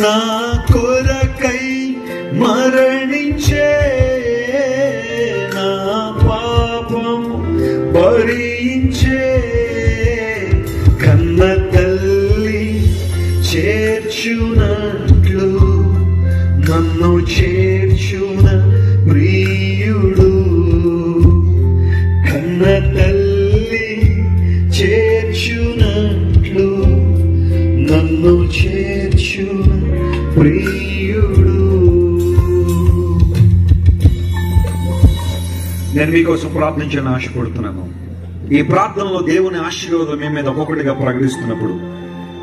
నా కొరకై మరణించే, నా పాపం భరించే, కన్న తల్లి చేర్చునట్లు నన్ను చేర్చున ప్రియుడు, కన్న తల్లి చేర్చునట్లు నన్ను చేర్చున ప్రియుడు. నేను మీకోసం ప్రార్థించాలని ఆశపడుతున్నాను. ఈ ప్రార్థనలో దేవుని ఆశీర్వాదం మీ మీద ఒక్కొక్కటిగా ప్రకటిస్తున్నప్పుడు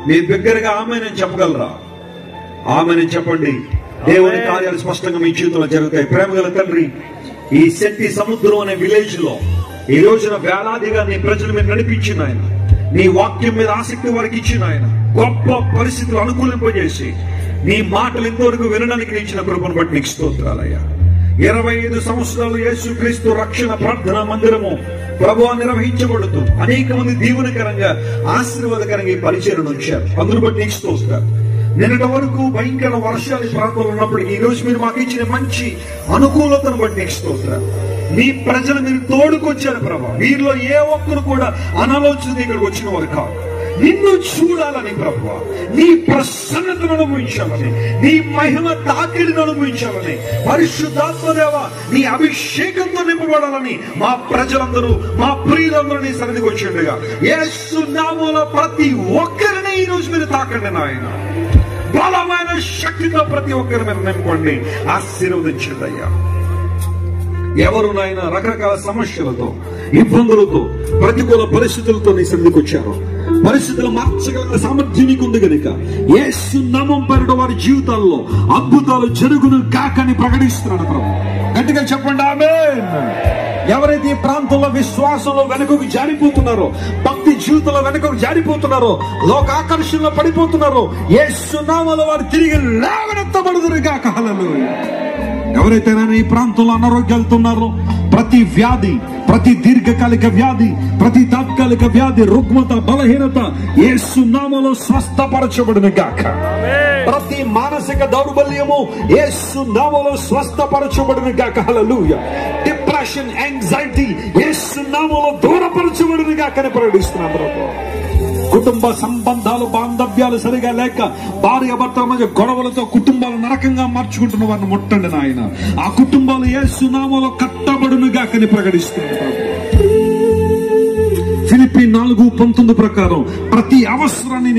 మీ దగ్గరగా ఆమేనని చెప్పగలరా? ఆమేనని చెప్పండి. దేవుని కార్యాలు స్పష్టంగా మీ జీవితంలో జరుగుతాయి. ప్రేమగల తండ్రి, ఈ శక్తి సముద్రం అనే విలేజ్ లో ఈ రోజున వేలాదిగా నీ ప్రజలు మీరు నడిపించిన ఆయన, నీ వాక్యం మీద ఆసక్తి వారికి ఇచ్చిన ఆయన, గొప్ప పరిస్థితులు అనుకూలింపజేసి నీ మాటలు ఇంతవరకు వినడానికి ఇచ్చిన కృపను బట్టి నీకు స్తోత్రాలయ్యా. 25 సంవత్సరాలు యేసుక్రీస్తు రక్షణ ప్రార్థనా మందిరము ప్రభువా నిర్వహించబడుతూ అనేక మంది దీవెనకరంగా ఆశీర్వాదకరంగా ఈ పరిచయం ఉంచారు. అందును బట్టి నీకు స్తోత్రాలు. నిన్నటి వరకు భయంకర వర్షాలు ప్రాంతంలో ఉన్నప్పటికీ ఈ రోజు మీరు మాకు ఇచ్చిన మంచి అనుకూలతను బట్టి నీకు స్తోత్రాలు. నీ ప్రజలు మీరు తోడుకొచ్చారు ప్రభా. వీరిలో ఏ ఒక్కరు కూడా అనాలోచన ఇక్కడికి వచ్చిన వారు కాదు. నిన్ను చూడాలని ప్రభువా, నీ ప్రసన్నతను అనుభవించాలని, నీ మహిమ తాకిడిని అనుభవించాలని, పరిశుద్ధాత్మదేవ నీ అభిషేకంతో నింపబడాలని మా ప్రజలందరూ, మా ప్రియులందరూ నీ సన్నిధికి వచ్చిండగా యేసు నామములో ప్రతి ఒక్కరిని ఈ రోజు మీరు తాకండి నాయన. బలమైన శక్తితో ప్రతి ఒక్కరి మీద నింపండి, ఆశీర్వదించండి అయ్యా. ఎవరు నాయన రకరకాల సమస్యలతో, ఇబ్బందులతో, ప్రతికూల పరిస్థితులతో నీ సన్నిధికి వచ్చారు, పరిస్థితులు మార్చగల సామర్థ్యం నీకు ఉంది కనుక యేసు నామం పేరిట వారి జీవితాల్లో అద్భుతాలు జరుగును కాకని ప్రకటిస్తున్నాను ప్రభు. గట్టిగా చెప్పండి ఆమేన్. ఎవరైతే ఈ ప్రాంతంలో విశ్వాసంలో వెనుకకు జారిపోతున్నారో, భక్తి జీవితంలో వెనుకకు జారిపోతున్నారో, లోకాకర్షణలో పడిపోతున్నారో, యేసు నామములో వారు తిరిగి లేవనెత్తబడుదురు గాక. హల్లెలూయా. ఎవరైతే ఈ ప్రాంతంలో అనారోగ్యాలతో ఉన్నారో, ప్రతి వ్యాధి, ప్రతి దీర్ఘకాలిక వ్యాధి, ప్రతి తాత్కాలిక వ్యాధి, రుగ్మత, బలహీనత యేసు నామములో స్వస్థపరచబడును గాక. ప్రతి మానసిక దౌర్బల్యము యేసు నామములో స్వస్థపరచబడును గాక. హల్లెలూయా. డిప్రెషన్, యాంగ్జైటీ యేసు నామములో దూరపరచబడును గాక అని ప్రకటిస్తున్నాం ప్రభు. కుటుంబ సంబంధాలు, బాంధవ్యాలు సరిగా లేక భార్య భర్తల మధ్య గొడవలతో కుటుంబాలు నరకంగా మార్చుకుంటున్న వారిని ముట్టండి నాయన. ఆ కుటుంబాలు యేసు నామములో కట్టబడును గాకని ప్రకటిస్తున్నారు. ఫిలిప్పీ 4:19 ప్రకారం ప్రతి అవసరాన్ని